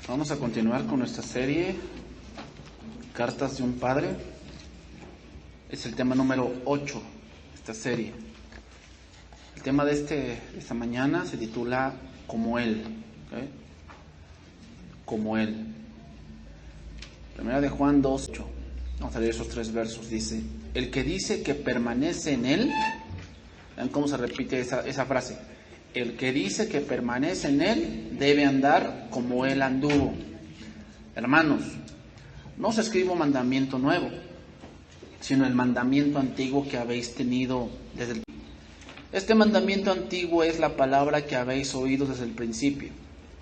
Vamos a continuar con nuestra serie Cartas de un Padre. Es el tema número 8 de esta serie. El tema de esta mañana se titula Como Él. ¿Okay? Como Él. Primera de Juan 2:8. Vamos a leer esos 3 versos. Dice: el que dice que permanece en Él. Vean cómo se repite esa frase. El que dice que permanece en Él debe andar como Él anduvo. Hermanos, no os escribo un mandamiento nuevo, sino el mandamiento antiguo que habéis tenido desde el principio. Este mandamiento antiguo es la palabra que habéis oído desde el principio.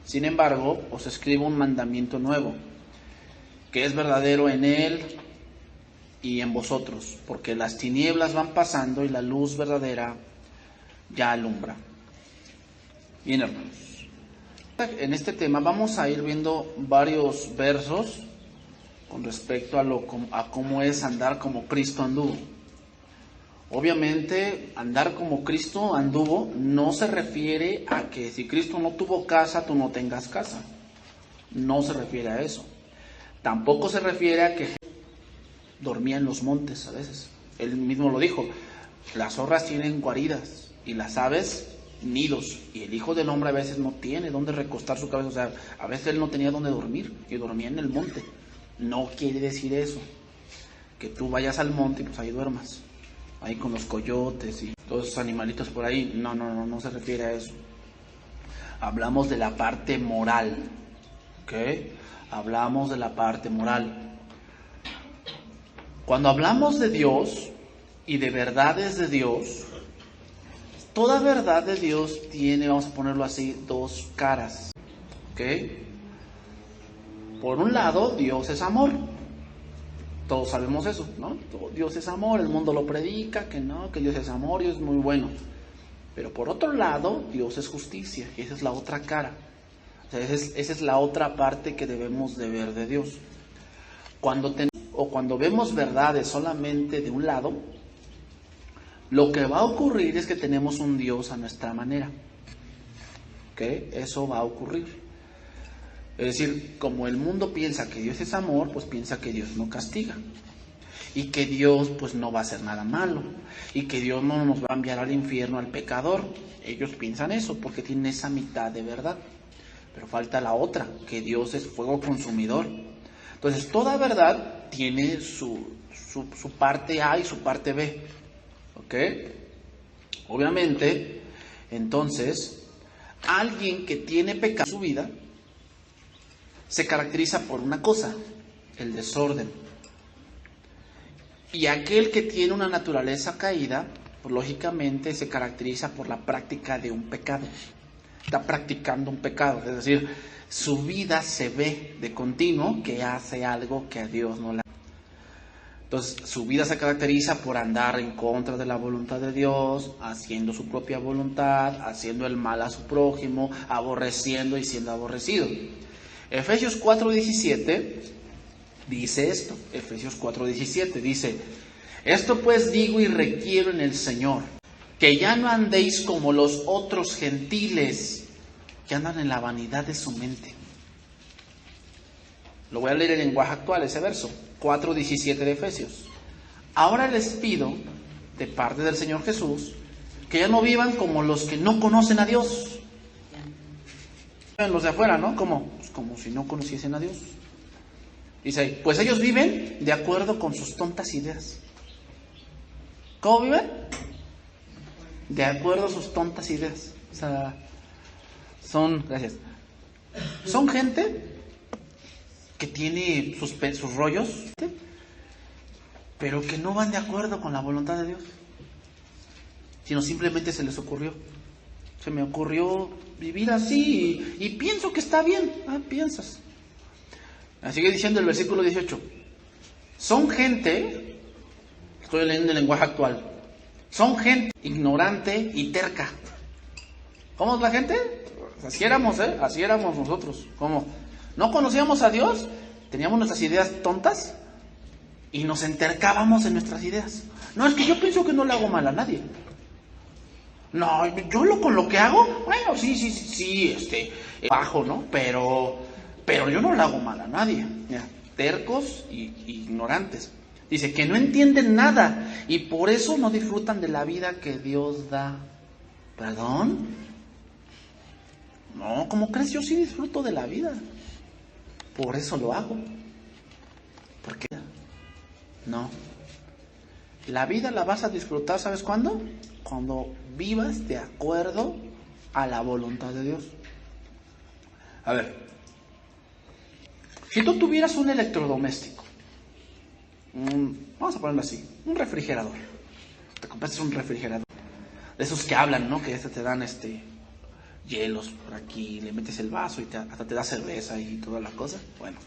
Sin embargo, os escribo un mandamiento nuevo, que es verdadero en Él y en vosotros, porque las tinieblas van pasando y la luz verdadera ya alumbra. Bien, hermanos, en este tema vamos a ir viendo varios versos con respecto a cómo es andar como Cristo anduvo. Obviamente, andar como Cristo anduvo no se refiere a que si Cristo no tuvo casa, tú no tengas casa. No se refiere a eso. Tampoco se refiere a que dormía en los montes a veces. Él mismo lo dijo: las zorras tienen guaridas y las aves nidos, y el Hijo del Hombre a veces no tiene dónde recostar su cabeza. O sea, a veces él no tenía dónde dormir y dormía en el monte. No quiere decir eso, que tú vayas al monte y pues ahí duermas, ahí con los coyotes y todos esos animalitos por ahí. No se refiere a eso. Hablamos de la parte moral, ¿ok? Hablamos de la parte moral. Cuando hablamos de Dios y de verdades de Dios, toda verdad de Dios tiene, vamos a ponerlo así, 2 caras. ¿Ok? Por un lado, Dios es amor. Todos sabemos eso, ¿no? Dios es amor, el mundo lo predica, que no, que Dios es amor y es muy bueno. Pero por otro lado, Dios es justicia, y esa es la otra cara. O sea, esa es la otra parte que debemos de ver de Dios. Cuando vemos verdades solamente de un lado, lo que va a ocurrir es que tenemos un Dios a nuestra manera. ¿Ok? Eso va a ocurrir. Es decir, como el mundo piensa que Dios es amor, pues piensa que Dios no castiga. Y que Dios pues no va a hacer nada malo. Y que Dios no nos va a enviar al infierno al pecador. Ellos piensan eso porque tienen esa mitad de verdad. Pero falta la otra, que Dios es fuego consumidor. Entonces toda verdad tiene su parte A y su parte B. ¿Ok? Obviamente, entonces, alguien que tiene pecado en su vida se caracteriza por una cosa: el desorden. Y aquel que tiene una naturaleza caída, pues lógicamente se caracteriza por la práctica de un pecado. Está practicando un pecado, es decir, su vida se ve de continuo que hace algo que a Dios no le agrada. Entonces, su vida se caracteriza por andar en contra de la voluntad de Dios, haciendo su propia voluntad, haciendo el mal a su prójimo, aborreciendo y siendo aborrecido. Efesios 4:17 dice esto. Efesios 4:17 dice: esto pues digo y requiero en el Señor, que ya no andéis como los otros gentiles, que andan en la vanidad de su mente. Lo voy a leer en lenguaje actual, ese verso. 4:17 de Efesios. Ahora les pido, de parte del Señor Jesús, que ya no vivan como los que no conocen a Dios. Los de afuera, ¿no? Pues como si no conociesen a Dios. Dice ahí, pues ellos viven de acuerdo con sus tontas ideas. ¿Cómo viven? De acuerdo a sus tontas ideas. O sea, son gente que tiene sus rollos, pero que no van de acuerdo con la voluntad de Dios, sino simplemente se les ocurrió. Se me ocurrió vivir así y pienso que está bien. Piensas. Sigue diciendo el versículo 18. Son gente, estoy leyendo el lenguaje actual, son gente ignorante y terca. ¿Cómo es la gente? Así éramos, así éramos nosotros. ¿Cómo? No conocíamos a Dios, teníamos nuestras ideas tontas y nos entercábamos en nuestras ideas. No, es que yo pienso que no le hago mal a nadie. No, yo con lo que hago, bueno, sí, bajo, ¿no? Pero pero yo no le hago mal a nadie. Mira, tercos y ignorantes. Dice que no entienden nada y por eso no disfrutan de la vida que Dios da. ¿Perdón? No, ¿cómo crees? Yo sí disfruto de la vida. Por eso lo hago. ¿Por qué? No. La vida la vas a disfrutar, ¿sabes cuándo? Cuando vivas de acuerdo a la voluntad de Dios. A ver, si tú tuvieras un electrodoméstico, vamos a ponerlo así, un refrigerador, te compraste un refrigerador, de esos que hablan, ¿no? Que te dan hielos por aquí, le metes el vaso y hasta te da cerveza y toda la cosa. Bueno,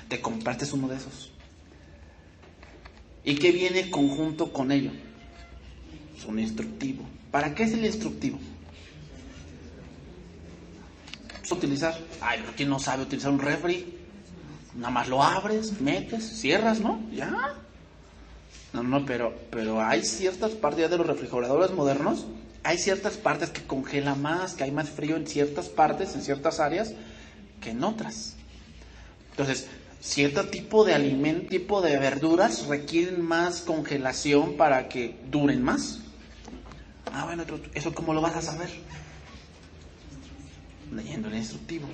te compraste uno de esos. ¿Y qué viene conjunto con ello? Es un instructivo. ¿Para qué es el instructivo? Utilizar. Ay, pero ¿quién no sabe utilizar un refri? Nada más lo abres, metes, cierras, ¿no? Ya. No, pero hay ciertas partes de los refrigeradores modernos, hay ciertas partes que congela más, que hay más frío en ciertas partes, en ciertas áreas, que en otras. Entonces, cierto tipo de alimento, tipo de verduras requieren más congelación para que duren más. Ah, bueno, ¿eso cómo lo vas a saber? Leyendo el instructivo.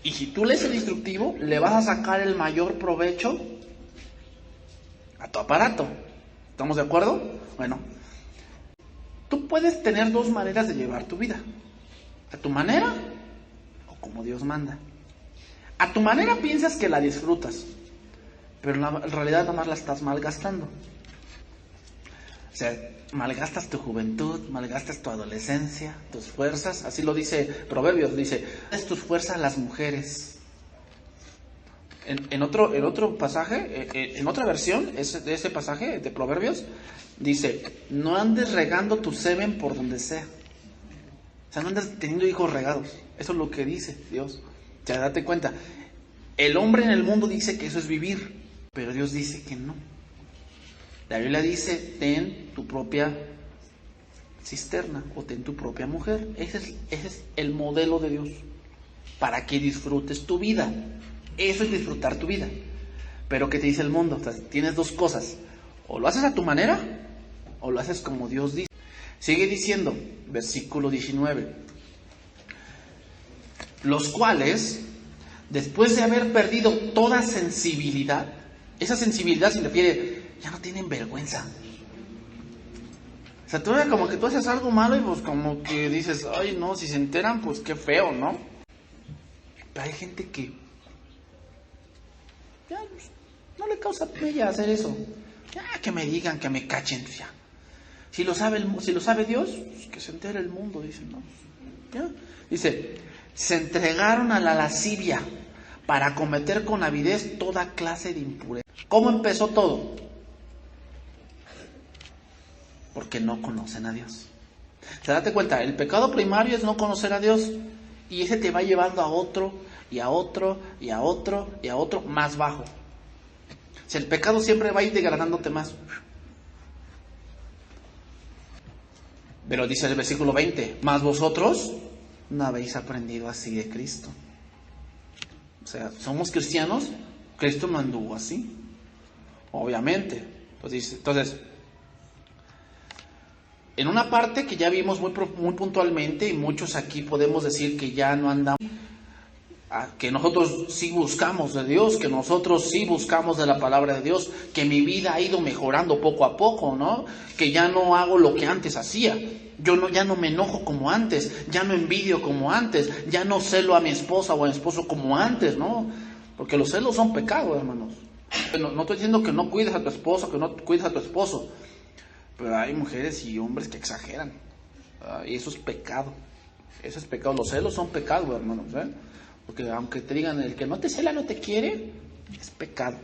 Y si tú lees el instructivo, le vas a sacar el mayor provecho a tu aparato. ¿Estamos de acuerdo? Bueno, tú puedes tener dos maneras de llevar tu vida. A tu manera o como Dios manda. A tu manera piensas que la disfrutas, pero en realidad nada más la estás malgastando. O sea, malgastas tu juventud, malgastas tu adolescencia, tus fuerzas. Así lo dice Proverbios, dice, es tus fuerzas las mujeres. En otro pasaje, en otra versión de ese pasaje de Proverbios, dice, no andes regando tu semen por donde sea. O sea, no andes teniendo hijos regados. Eso es lo que dice Dios. O sea, date cuenta, el hombre en el mundo dice que eso es vivir, pero Dios dice que no. La Biblia dice, ten tu propia cisterna o ten tu propia mujer. Ese es el modelo de Dios para que disfrutes tu vida. Eso es disfrutar tu vida. Pero ¿qué te dice el mundo? O sea, tienes dos cosas. O lo haces a tu manera o lo haces como Dios dice. Sigue diciendo, versículo 19. Los cuales, después de haber perdido toda sensibilidad, esa sensibilidad se refiere, ya no tienen vergüenza. O sea, tú como que tú haces algo malo y pues como que dices, ay no, si se enteran, pues qué feo, ¿no? Pero hay gente que ya pues, no le causa pena hacer eso. Ya que me digan, que me cachen, pues ya. Si lo sabe Dios, pues que se entere el mundo, dicen, ¿no? Ya. Dice, se entregaron a la lascivia para cometer con avidez toda clase de impureza. ¿Cómo empezó todo? Porque no conocen a Dios. Se date cuenta, el pecado primario es no conocer a Dios. Y ese te va llevando a otro, y a otro, y a otro, y a otro más bajo. O sea, el pecado siempre va a ir degradándote más. Pero dice el versículo 20, mas vosotros no habéis aprendido así de Cristo. O sea, somos cristianos, Cristo no anduvo así. Obviamente. Entonces, en una parte que ya vimos muy puntualmente, y muchos aquí podemos decir que ya no andamos, que nosotros sí buscamos de Dios, que nosotros sí buscamos de la palabra de Dios, que mi vida ha ido mejorando poco a poco, ¿no? Que ya no hago lo que antes hacía. Ya no me enojo como antes, ya no envidio como antes, ya no celo a mi esposa o a mi esposo como antes, ¿no? Porque los celos son pecados, hermanos. No estoy diciendo que no cuides a tu esposa, que no cuides a tu esposo, pero hay mujeres y hombres que exageran, y eso es pecado. Eso es pecado. Los celos son pecados, hermanos, ¿eh? Porque aunque te digan, el que no te cela no te quiere, es pecado.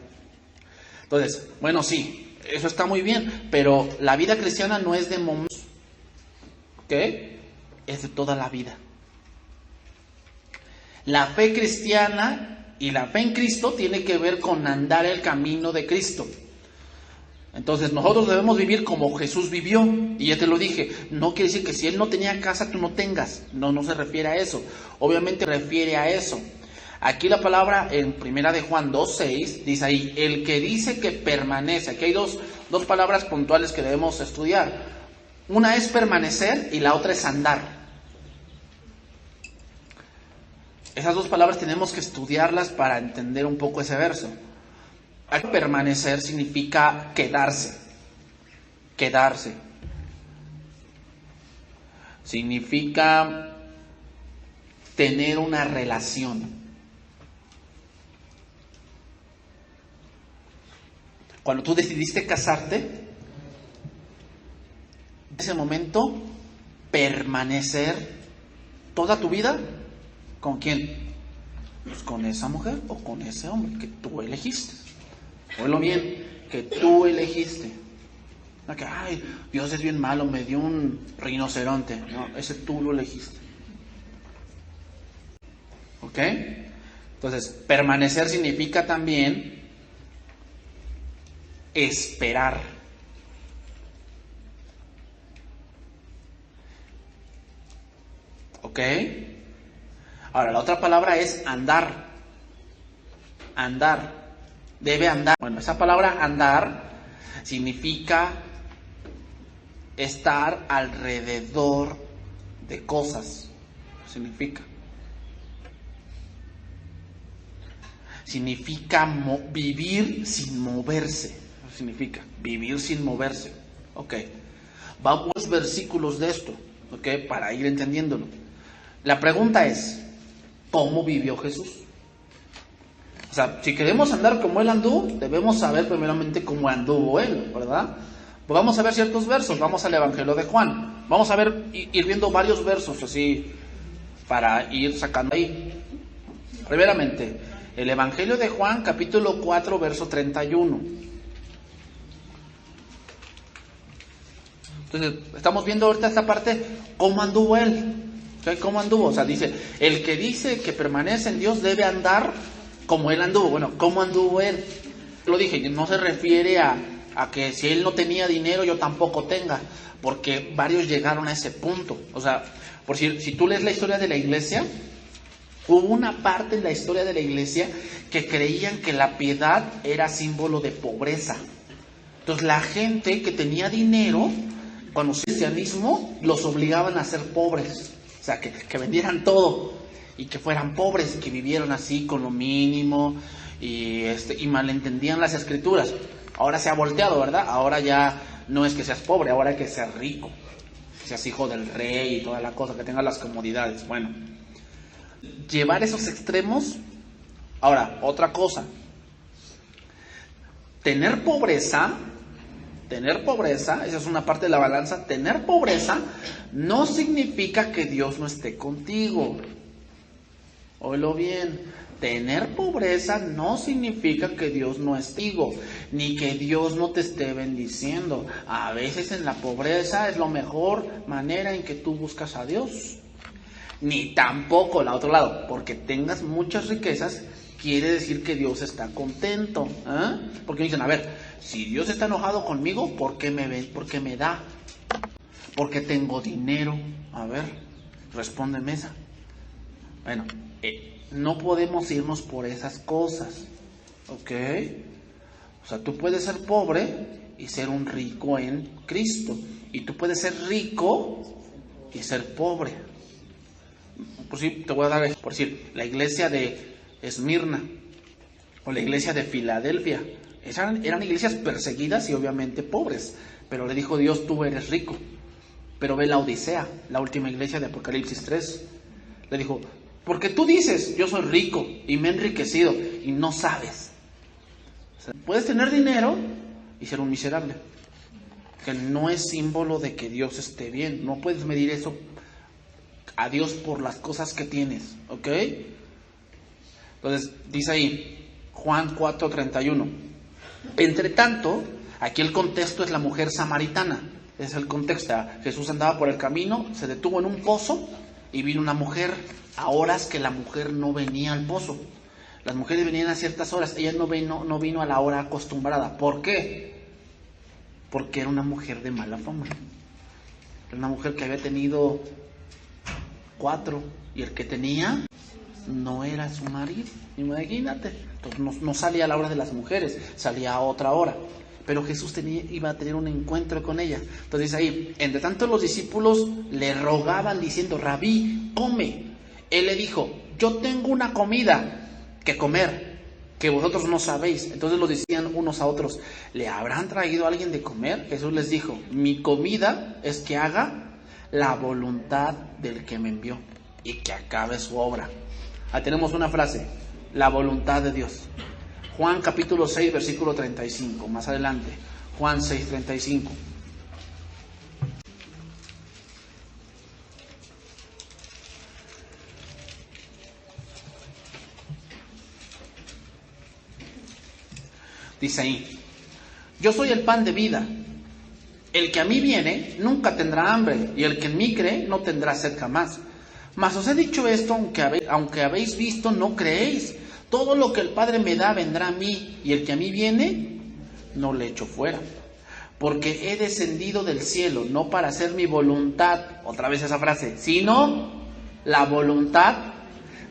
Entonces, bueno, sí, eso está muy bien, pero la vida cristiana no es de momentos, ¿ok? Es de toda la vida. La fe cristiana y la fe en Cristo tiene que ver con andar el camino de Cristo. Entonces nosotros debemos vivir como Jesús vivió. Y ya te lo dije, no quiere decir que si Él no tenía casa, tú no tengas. No se refiere a eso. Obviamente refiere a eso. Aquí la palabra en primera de Juan 2:6 dice ahí, el que dice que permanece. Aquí hay dos palabras puntuales que debemos estudiar. Una es permanecer y la otra es andar. Esas dos palabras tenemos que estudiarlas para entender un poco ese verso. Aquí permanecer significa quedarse. Quedarse. Significa tener una relación. Cuando tú decidiste casarte, en ese momento, permanecer toda tu vida, ¿con quién? Pues con esa mujer o con ese hombre que tú elegiste. Oílo bien, que tú elegiste. No que, ay, Dios es bien malo, me dio un rinoceronte. No, ese tú lo elegiste. ¿Ok? Entonces, permanecer significa también esperar. ¿Ok? Ahora, la otra palabra es andar. Andar. Debe andar. Bueno, esa palabra andar significa estar alrededor de cosas. Significa vivir sin moverse. Significa vivir sin moverse. Ok. Vamos a los versículos de esto, ok, para ir entendiéndolo. La pregunta es, ¿cómo vivió Jesús? O sea, si queremos andar como Él anduvo, debemos saber primeramente cómo anduvo Él, ¿verdad? Pues vamos a ver ciertos versos, vamos al Evangelio de Juan. Vamos a ir viendo varios versos así, para ir sacando ahí. Primeramente, el Evangelio de Juan, capítulo 4, verso 31. Entonces, estamos viendo ahorita esta parte, ¿cómo anduvo Él? ¿Okay? ¿Cómo anduvo? O sea, dice, el que dice que permanece en Dios debe andar como Él anduvo. Bueno, ¿cómo anduvo Él? Lo dije, no se refiere a que si Él no tenía dinero, yo tampoco tenga, porque varios llegaron a ese punto. O sea, por si tú lees la historia de la iglesia, hubo una parte en la historia de la iglesia que creían que la piedad era símbolo de pobreza. Entonces, la gente que tenía dinero, cuando el cristianismo los obligaban a ser pobres, o sea, que vendieran todo y que fueran pobres, que vivieran así con lo mínimo y malentendían las escrituras. Ahora se ha volteado, ¿verdad? Ahora ya no es que seas pobre, ahora hay que ser rico, que seas hijo del rey y toda la cosa, que tengas las comodidades. Bueno, llevar esos extremos. Ahora, otra cosa, tener pobreza, esa es una parte de la balanza. Tener pobreza no significa que Dios no esté contigo. Óyelo bien. Tener pobreza no significa que Dios no esté contigo, ni que Dios no te esté bendiciendo. A veces en la pobreza es la mejor manera en que tú buscas a Dios. Ni tampoco el otro lado, porque tengas muchas riquezas, quiere decir que Dios está contento. Porque dicen, a ver, si Dios está enojado conmigo, ¿por qué me da? Porque tengo dinero. A ver, respóndeme esa. Bueno, no podemos irnos por esas cosas, ¿ok? O sea, tú puedes ser pobre y ser un rico en Cristo, y tú puedes ser rico y ser pobre. Por si te voy a dar, por decir, la iglesia de Esmirna o la iglesia de Filadelfia, eran iglesias perseguidas y obviamente pobres, pero le dijo Dios, tú eres rico. Pero ve la Odisea, la última iglesia de Apocalipsis 3, le dijo, porque tú dices, yo soy rico y me he enriquecido y no sabes. O sea, puedes tener dinero y ser un miserable, que no es símbolo de que Dios esté bien. No puedes medir eso a Dios por las cosas que tienes, ¿ok? Entonces, dice ahí, Juan 4:31. Entre tanto, aquí el contexto es la mujer samaritana. Es el contexto. Jesús andaba por el camino, se detuvo en un pozo y vino una mujer a horas que la mujer no venía al pozo. Las mujeres venían a ciertas horas, ella no vino a la hora acostumbrada. ¿Por qué? Porque era una mujer de mala fama. Era una mujer que había tenido 4 y el que tenía no era su marido. Imagínate. Entonces no salía a la hora de las mujeres, salía a otra hora. Pero Jesús iba a tener un encuentro con ella. Entonces ahí, entre tanto los discípulos le rogaban diciendo, Rabí, come. Él le dijo, yo tengo una comida que comer, que vosotros no sabéis. Entonces lo decían unos a otros, ¿le habrán traído a alguien de comer? Jesús les dijo, mi comida es que haga la voluntad del que me envió y que acabe su obra. Ahí tenemos una frase, la voluntad de Dios. Juan capítulo 6, versículo 35, más adelante, Juan 6, 35. Dice ahí, yo soy el pan de vida. El que a mí viene nunca tendrá hambre, y el que en mí cree no tendrá sed jamás. Mas os he dicho esto, aunque habéis visto, no creéis. Todo lo que el Padre me da vendrá a mí, y el que a mí viene, no le echo fuera. Porque he descendido del cielo, no para hacer mi voluntad, otra vez esa frase, sino la voluntad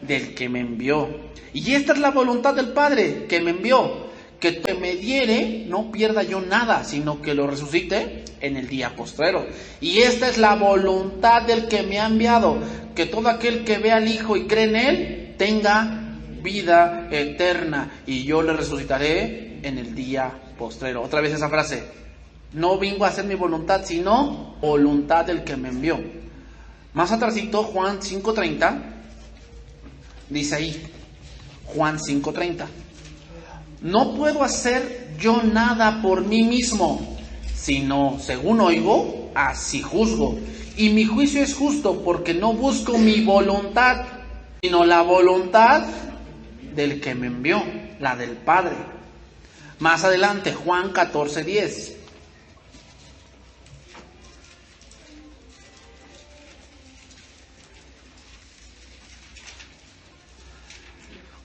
del que me envió. Y esta es la voluntad del Padre que me envió, que me diere, no pierda yo nada, sino que lo resucite en el día postrero. Y esta es la voluntad del que me ha enviado, que todo aquel que ve al Hijo y cree en Él, tenga vida eterna, y yo le resucitaré en el día postrero. Otra vez esa frase, no vengo a hacer mi voluntad, sino voluntad del que me envió. Más atrásito, Juan 5:30, dice ahí, Juan 5:30, no puedo hacer yo nada por mí mismo, sino según oigo, así juzgo. Y mi juicio es justo, porque no busco mi voluntad, sino la voluntad del que me envió, la del Padre. Más adelante, Juan 14:10.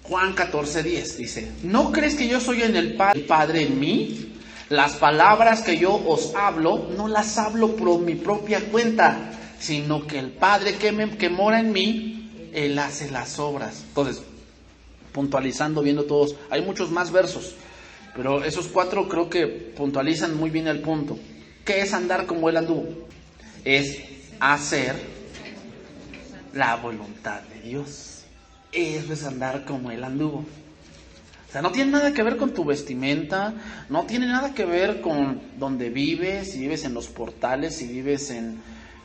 Juan 14:10 dice, ¿no crees que yo soy en el Padre en mí? Las palabras que yo os hablo, no las hablo por mi propia cuenta, sino que el Padre que mora en mí, Él hace las obras. Entonces, puntualizando, viendo todos, hay muchos más versos, pero esos 4 creo que puntualizan muy bien el punto. ¿Qué es andar como Él anduvo? Es hacer la voluntad de Dios. Eso es andar como Él anduvo. O sea, no tiene nada que ver con tu vestimenta, no tiene nada que ver con donde vives, si vives en Los Portales, si vives en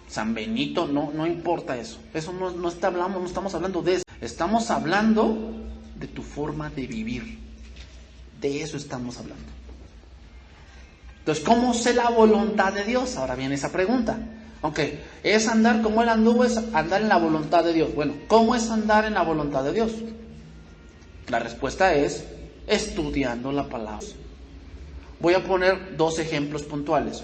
San Benito, no importa eso. Eso no estamos hablando de eso. Estamos hablando de tu forma de vivir. De eso estamos hablando. Entonces, ¿cómo sé la voluntad de Dios? Ahora viene esa pregunta. Aunque es andar como Él anduvo, es andar en la voluntad de Dios. Bueno, ¿cómo es andar en la voluntad de Dios? La respuesta es estudiando la palabra. Voy a poner 2 ejemplos puntuales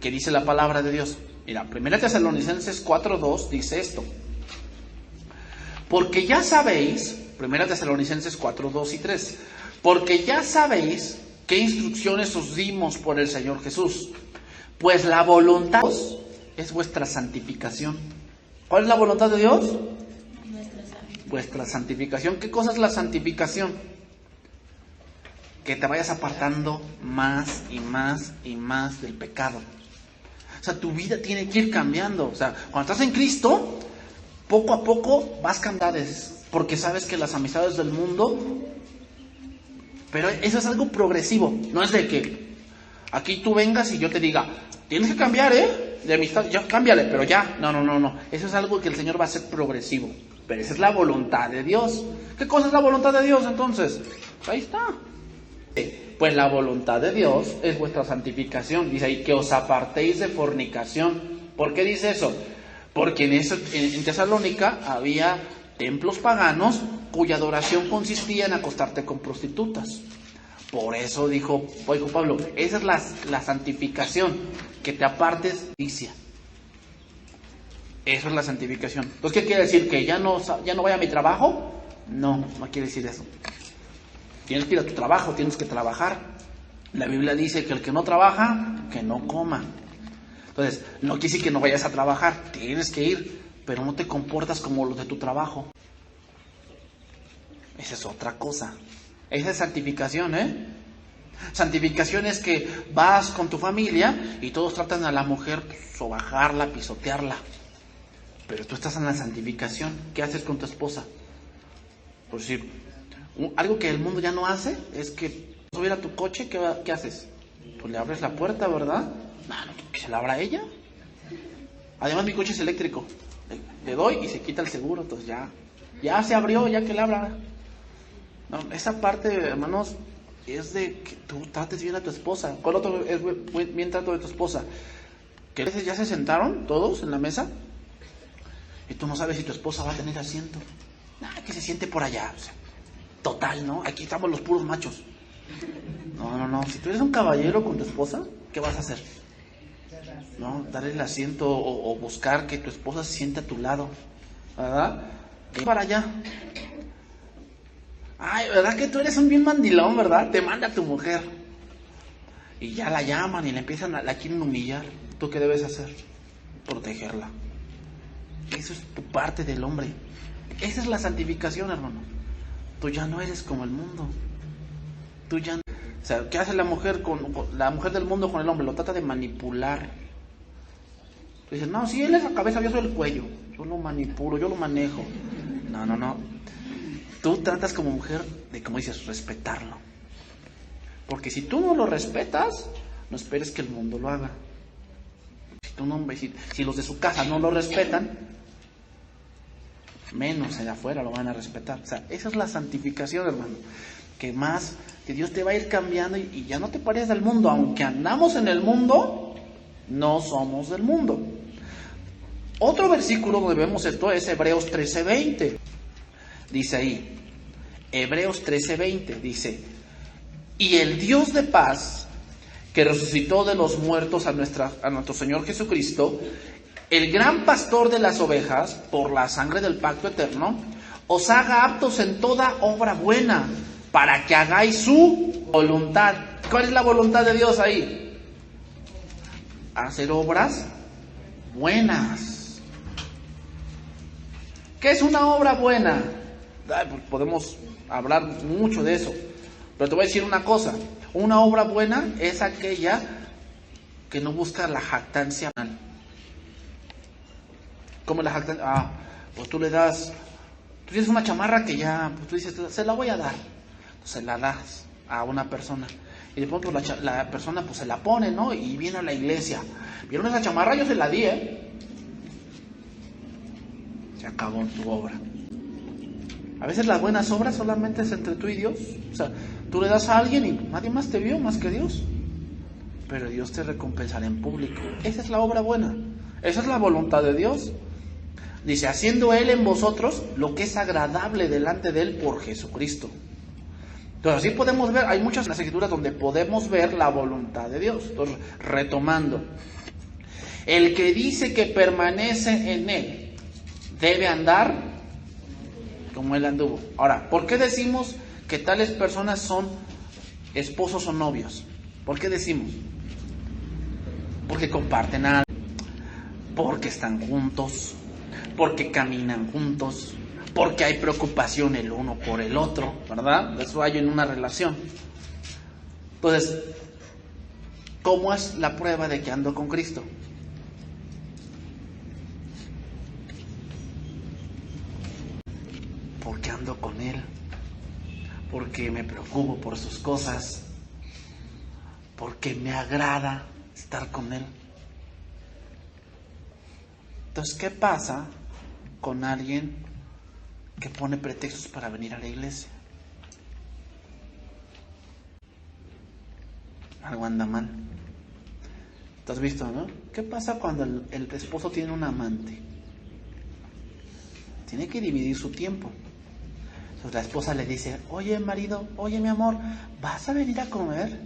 que dice la palabra de Dios. Mira, 1 Tesalonicenses 4:2 dice esto. Porque ya sabéis, 1 Tesalonicenses 4:2 y 3, porque ya sabéis qué instrucciones os dimos por el Señor Jesús. Pues la voluntad de Dios es vuestra santificación. ¿Cuál es la voluntad de Dios? Vuestra santificación. ¿Qué cosa es la santificación? Que te vayas apartando más y más y más del pecado. O sea, tu vida tiene que ir cambiando. O sea, cuando estás en Cristo, poco a poco vas cambiando, porque sabes que las amistades del mundo, pero eso es algo progresivo. No es de que aquí tú vengas y yo te diga, tienes que cambiar, de amistad, ya cámbiale, pero ya, no. Eso es algo que el Señor va a hacer progresivo. Pero esa es la voluntad de Dios. ¿Qué cosa es la voluntad de Dios entonces? Ahí está. Pues la voluntad de Dios es vuestra santificación. Dice ahí que os apartéis de fornicación. ¿Por qué dice eso? Porque en Tesalónica había templos paganos cuya adoración consistía en acostarte con prostitutas. Por eso dijo Pablo, esa es la santificación, que te apartes de justicia. Eso es la santificación. Entonces, ¿qué quiere decir? ¿Que ya no vaya a mi trabajo? No quiere decir eso. Tienes que ir a tu trabajo, tienes que trabajar. La Biblia dice que el que no trabaja, que no coma. Entonces, no quiere decir que no vayas a trabajar, tienes que ir, pero no te comportas como los de tu trabajo. Esa es otra cosa. Esa es santificación, ¿eh? Santificación es que vas con tu familia y todos tratan a la mujer sobajarla, pisotearla. Pero tú estás en la santificación. ¿Qué haces con tu esposa? Por decir, algo que el mundo ya no hace es que subir a tu coche, ¿qué haces? Pues le abres la puerta, ¿verdad? No, que se la abra ella. Además mi coche es eléctrico. Le doy y se quita el seguro, entonces ya se abrió, ya que la abra. No, esa parte, hermanos, es de que tú trates bien a tu esposa. ¿Cuál otro es bien trato de tu esposa? Que a veces ya se sentaron todos en la mesa y tú no sabes si tu esposa va a tener asiento. Que se siente por allá. O sea, total, ¿no? Aquí estamos los puros machos. No. Si tú eres un caballero con tu esposa, ¿qué vas a hacer? ¿No? Darle el asiento o buscar que tu esposa se siente a tu lado, ¿verdad? ¿Qué para allá? Ay, ¿verdad que tú eres un bien mandilón, verdad? Te manda tu mujer. Y ya la llaman y la quieren humillar. ¿Tú qué debes hacer? Protegerla. Eso es tu parte del hombre. Esa es la santificación, hermano. Tú ya no eres como el mundo. Tú ya no... O sea, ¿qué hace la mujer la mujer del mundo con el hombre? Lo trata de manipular. Tú dices, no, si él es la cabeza, yo soy el cuello. Yo lo manipulo, yo lo manejo. No. Tú tratas como mujer de, como dices, respetarlo. Porque si tú no lo respetas, no esperes que el mundo lo haga. Si los de su casa no lo respetan, menos allá afuera lo van a respetar. O sea, esa es la santificación, hermano. Que Dios te va a ir cambiando y ya no te pareces al mundo. Aunque andamos en el mundo, no somos del mundo. Otro versículo donde vemos esto es Hebreos 13:20. Dice ahí, Hebreos 13:20, dice: y el Dios de paz, que resucitó de los muertos a nuestro Señor Jesucristo, el gran pastor de las ovejas, por la sangre del pacto eterno, os haga aptos en toda obra buena, para que hagáis su voluntad. ¿Cuál es la voluntad de Dios ahí? Hacer obras buenas. ¿Qué es una obra buena? Pues podemos hablar mucho de eso, pero te voy a decir una cosa. Una obra buena es aquella que no busca la jactancia. ¿Cómo la jactancia? Pues tú tienes una chamarra que ya, pues tú dices, se la voy a dar. Se la das a una persona. Y después pues la persona pues se la pone, ¿no? Y viene a la iglesia. ¿Vieron esa chamarra? Yo se la di, Se acabó tu obra. A veces las buenas obras solamente es entre tú y Dios. O sea, tú le das a alguien y nadie más te vio más que Dios. Pero Dios te recompensará en público. Esa es la obra buena. Esa es la voluntad de Dios. Dice, haciendo Él en vosotros lo que es agradable delante de Él por Jesucristo. Entonces, así podemos ver, hay muchas en las Escrituras donde podemos ver la voluntad de Dios. Entonces, retomando. El que dice que permanece en Él debe andar como Él anduvo. Ahora, ¿por qué decimos que tales personas son esposos o novios? ¿Por qué decimos? Porque comparten algo, porque están juntos, porque caminan juntos, porque hay preocupación el uno por el otro, ¿verdad? Eso hay en una relación. Entonces, ¿cómo es la prueba de que ando con Cristo? Porque ando con Él, porque me preocupo por sus cosas, porque me agrada estar con Él. Entonces, ¿qué pasa con alguien que pone pretextos para venir a la iglesia? Algo anda mal. ¿Te has visto, no? ¿Qué pasa cuando el esposo tiene un amante? Tiene que dividir su tiempo. Entonces la esposa le dice, oye marido, oye mi amor, ¿vas a venir a comer?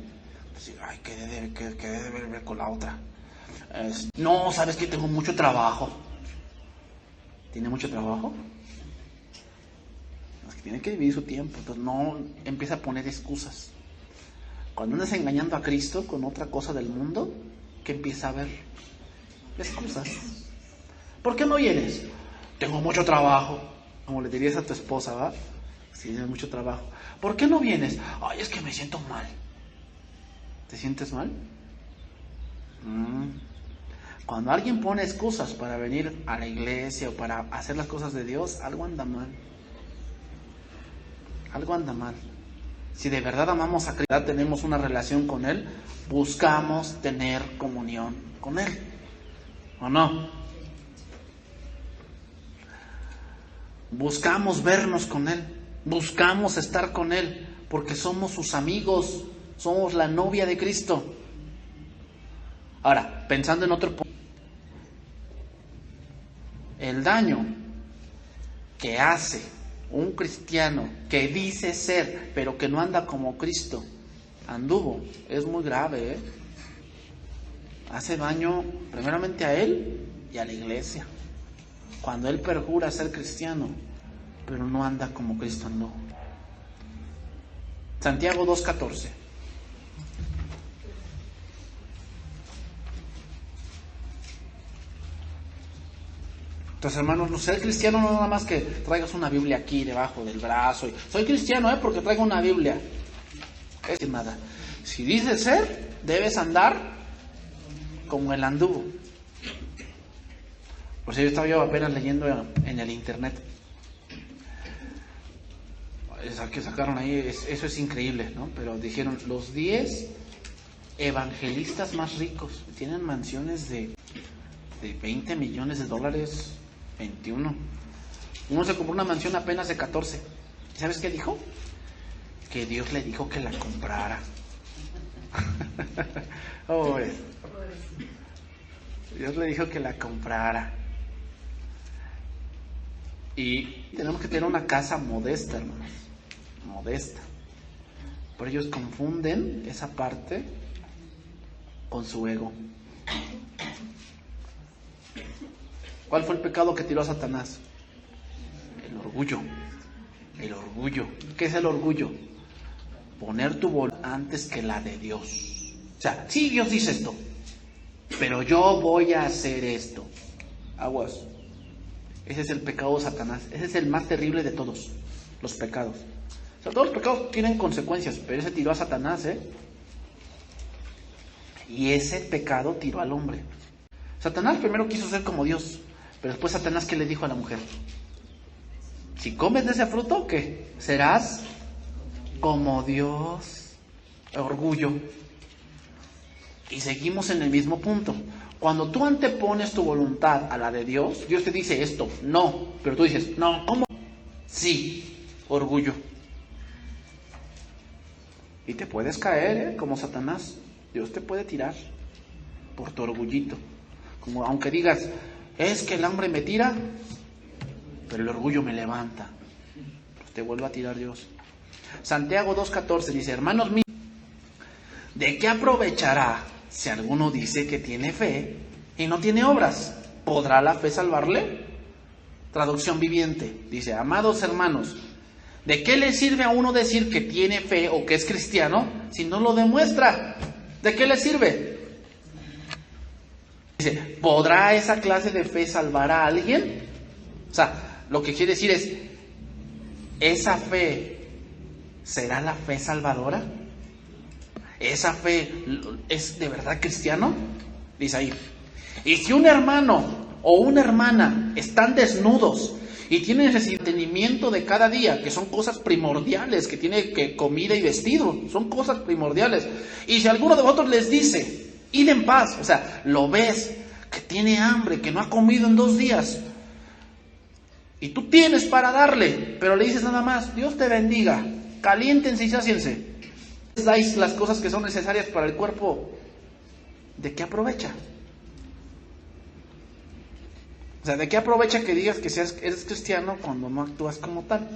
Pues, ay, ¿qué debe ver con la otra? No, sabes que tengo mucho trabajo. ¿Tiene mucho trabajo? Es que tiene que dividir su tiempo. Entonces no empieza a poner excusas. Cuando andas engañando a Cristo con otra cosa del mundo, ¿qué empieza a ver? Excusas. ¿Por qué no vienes? Tengo mucho trabajo. Como le dirías a tu esposa, ¿va? Si tienes mucho trabajo. ¿Por qué no vienes? Ay, es que me siento mal. ¿Te sientes mal? Cuando alguien pone excusas para venir a la iglesia o para hacer las cosas de Dios, algo anda mal. Algo anda mal. Si de verdad amamos a Cristo, tenemos una relación con Él, buscamos tener comunión con Él. ¿O no? Buscamos vernos con Él, buscamos estar con Él, porque somos sus amigos, somos la novia de Cristo. Ahora, pensando en otro punto, el daño que hace un cristiano que dice ser, pero que no anda como Cristo anduvo, es muy grave, ¿eh? Hace daño primeramente a él y a la iglesia. Cuando él perjura ser cristiano, pero no anda como Cristo andó. Santiago 2:14. Entonces, hermanos, no ser cristiano no es nada más que traigas una Biblia aquí debajo del brazo. Soy cristiano, porque traigo una Biblia. Es nada. Si dices ser, debes andar como el anduvo. Por si yo estaba apenas leyendo en el internet. Esa que sacaron ahí, eso es increíble, ¿no? Pero dijeron, los 10 evangelistas más ricos tienen mansiones de 20 millones de dólares, 21. Uno se compró una mansión apenas de 14. ¿Y sabes qué dijo? Que Dios le dijo que la comprara. Oh, Dios le dijo que la comprara. Y tenemos que tener una casa modesta, hermanos. Modesta. Pero ellos confunden esa parte con su ego. ¿Cuál fue el pecado que tiró a Satanás? El orgullo. El orgullo. ¿Qué es el orgullo? Poner tu voluntad antes que la de Dios. O sea, sí, Dios dice esto, pero yo voy a hacer esto. Aguas. Ese es el pecado de Satanás. Ese es el más terrible de todos los pecados. O sea, todos los pecados tienen consecuencias, pero ese tiró a Satanás, Y ese pecado tiró al hombre. Satanás primero quiso ser como Dios, pero después Satanás, ¿qué le dijo a la mujer? Si comes de ese fruto, ¿qué? Serás como Dios. Orgullo. Y seguimos en el mismo punto. Cuando tú antepones tu voluntad a la de Dios, Dios te dice esto, no, pero tú dices, no, ¿cómo? Sí, orgullo. Y te puedes caer, como Satanás. Dios te puede tirar por tu orgullito. Como aunque digas, es que el hambre me tira, pero el orgullo me levanta. Pues te vuelve a tirar Dios. Santiago 2:14 dice, hermanos míos, ¿de qué aprovechará si alguno dice que tiene fe y no tiene obras? ¿Podrá la fe salvarle? Traducción viviente dice, amados hermanos, ¿de qué le sirve a uno decir que tiene fe o que es cristiano si no lo demuestra? ¿De qué le sirve? Dice, ¿podrá esa clase de fe salvar a alguien? O sea, lo que quiere decir es, ¿esa fe será la fe salvadora? ¿Esa fe es de verdad cristiano? Dice ahí. Y si un hermano o una hermana están desnudos y tienen ese entendimiento de cada día, que son cosas primordiales, que tiene que comida y vestido, son cosas primordiales. Y si alguno de vosotros les dice, id en paz, o sea, lo ves, que tiene hambre, que no ha comido en 2 días, y tú tienes para darle, pero le dices nada más, Dios te bendiga, caliéntense y sáciense. Dais las cosas que son necesarias para el cuerpo, ¿de qué aprovecha? O sea, ¿de qué aprovecha que digas que eres cristiano cuando no actúas como tal?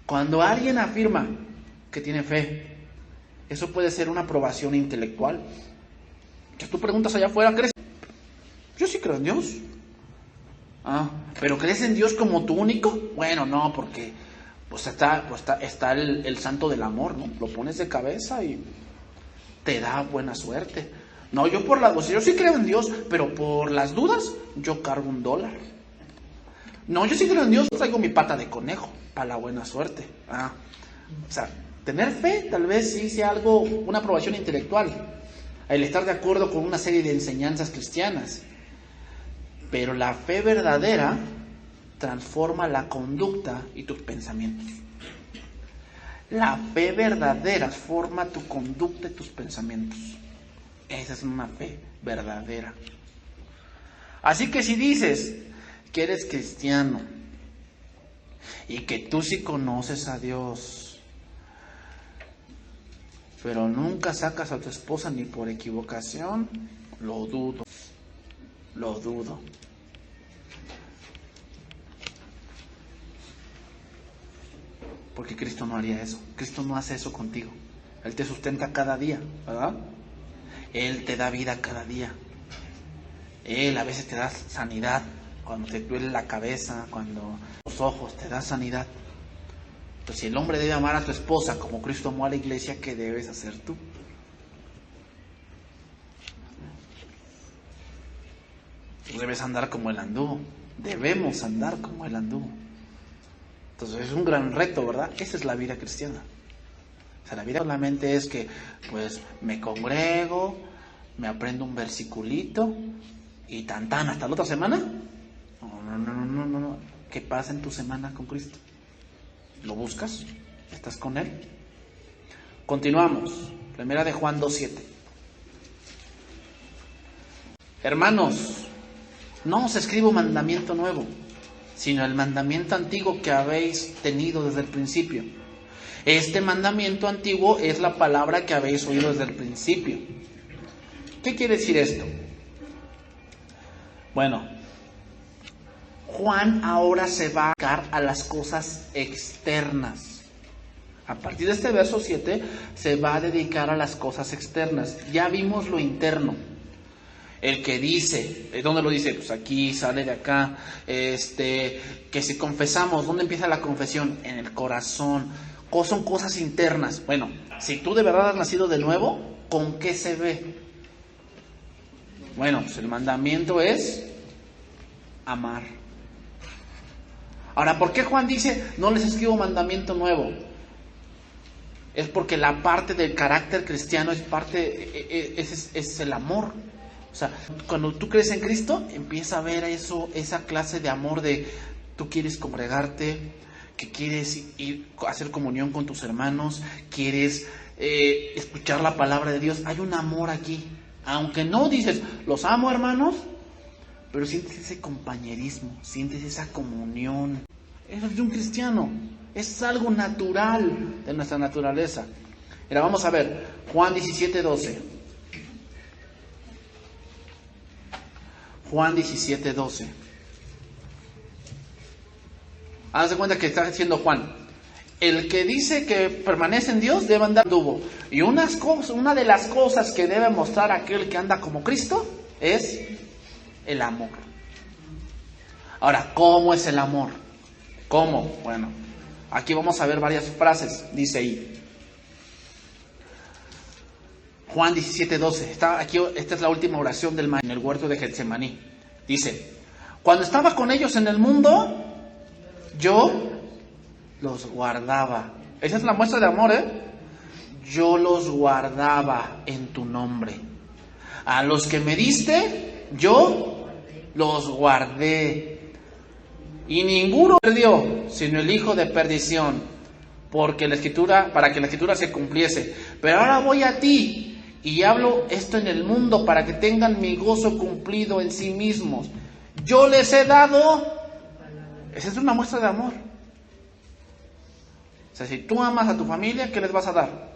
Cuando alguien afirma que tiene fe, eso puede ser una aprobación intelectual. Que tú preguntas allá afuera, ¿crees? Yo sí creo en Dios. Ah, ¿pero crees en Dios como tu único? Bueno, no, porque está el santo del amor, ¿no? Lo pones de cabeza y te da buena suerte. No, yo sí creo en Dios, pero por las dudas, yo cargo $1. No, yo sí creo en Dios, traigo mi pata de conejo. para la buena suerte. O sea, tener fe tal vez sí sea algo, una aprobación intelectual, el estar de acuerdo con una serie de enseñanzas cristianas. Pero la fe verdadera transforma la conducta y tus pensamientos. La fe verdadera transforma tu conducta y tus pensamientos. Esa es una fe verdadera. Así que si dices que eres cristiano y que tú sí conoces a Dios, pero nunca sacas a tu esposa ni por equivocación, lo dudo. Porque Cristo no haría eso. Cristo no hace eso contigo. Él te sustenta cada día, ¿verdad? Él te da vida cada día. Él a veces te da sanidad. Cuando te duele la cabeza, cuando los ojos, te da sanidad. Pues si el hombre debe amar a tu esposa como Cristo amó a la iglesia, ¿qué debes hacer tú? Tú debes andar como Él anduvo. Debemos andar como Él anduvo. Entonces es un gran reto, ¿verdad? Esa es la vida cristiana. O sea, la vida solamente es que, pues, me congrego, me aprendo un versiculito y tan hasta la otra semana. No. ¿Qué pasa en tu semana con Cristo? ¿Lo buscas? ¿Estás con Él? Continuamos. Primera de Juan 2:7. Hermanos, no os escribo mandamiento nuevo, sino el mandamiento antiguo que habéis tenido desde el principio. Este mandamiento antiguo es la palabra que habéis oído desde el principio. ¿Qué quiere decir esto? Bueno, Juan ahora se va a dedicar a las cosas externas. A partir de este verso 7 se va a dedicar a las cosas externas. Ya vimos lo interno. El que dice, ¿dónde lo dice? Pues aquí, sale de acá. Que si confesamos, ¿dónde empieza la confesión? En el corazón. Son cosas internas. Bueno, si tú de verdad has nacido de nuevo, ¿con qué se ve? Bueno, pues el mandamiento es amar. Ahora, ¿por qué Juan dice, no les escribo mandamiento nuevo? Es porque la parte del carácter cristiano es el amor. O sea, cuando tú crees en Cristo, empieza a ver esa clase de amor de tú quieres congregarte, que quieres ir a hacer comunión con tus hermanos, quieres escuchar la palabra de Dios. Hay un amor aquí. Aunque no dices, los amo hermanos, pero sientes ese compañerismo, sientes esa comunión. Eso es de un cristiano. Es algo natural de nuestra naturaleza. Mira, vamos a ver, Juan 17:12. Juan 17:12. Haz de cuenta que está diciendo Juan, el que dice que permanece en Dios debe andar anduvo. Y una de las cosas que debe mostrar aquel que anda como Cristo es el amor. Ahora, ¿cómo es el amor? ¿Cómo? Bueno, aquí vamos a ver varias frases. Dice ahí, Juan 17:12. Esta es la última oración del maestro en el huerto de Getsemaní. Dice, cuando estaba con ellos en el mundo, yo los guardaba. Esa es la muestra de amor, Yo los guardaba en tu nombre. A los que me diste, yo los guardé. Y ninguno perdió, sino el hijo de perdición, para que la escritura se cumpliese. Pero ahora voy a ti y hablo esto en el mundo para que tengan mi gozo cumplido en sí mismos. Yo les he dado. Esa es una muestra de amor. O sea, si tú amas a tu familia, ¿qué les vas a dar?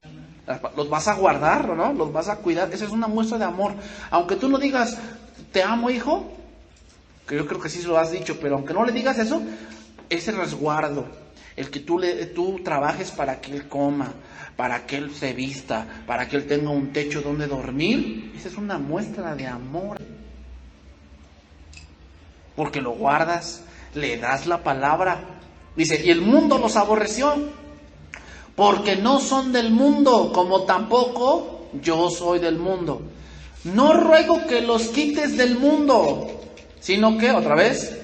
¿Los vas a guardar, no? ¿Los vas a cuidar? Esa es una muestra de amor. Aunque tú no digas, te amo, hijo, que yo creo que sí lo has dicho, pero aunque no le digas eso, ese resguardo, el que tú trabajes para que él coma, para que él se vista, para que él tenga un techo donde dormir, esa es una muestra de amor. Porque lo guardas, le das la palabra. Dice, y el mundo los aborreció, porque no son del mundo, como tampoco yo soy del mundo. No ruego que los quites del mundo, sino que, otra vez,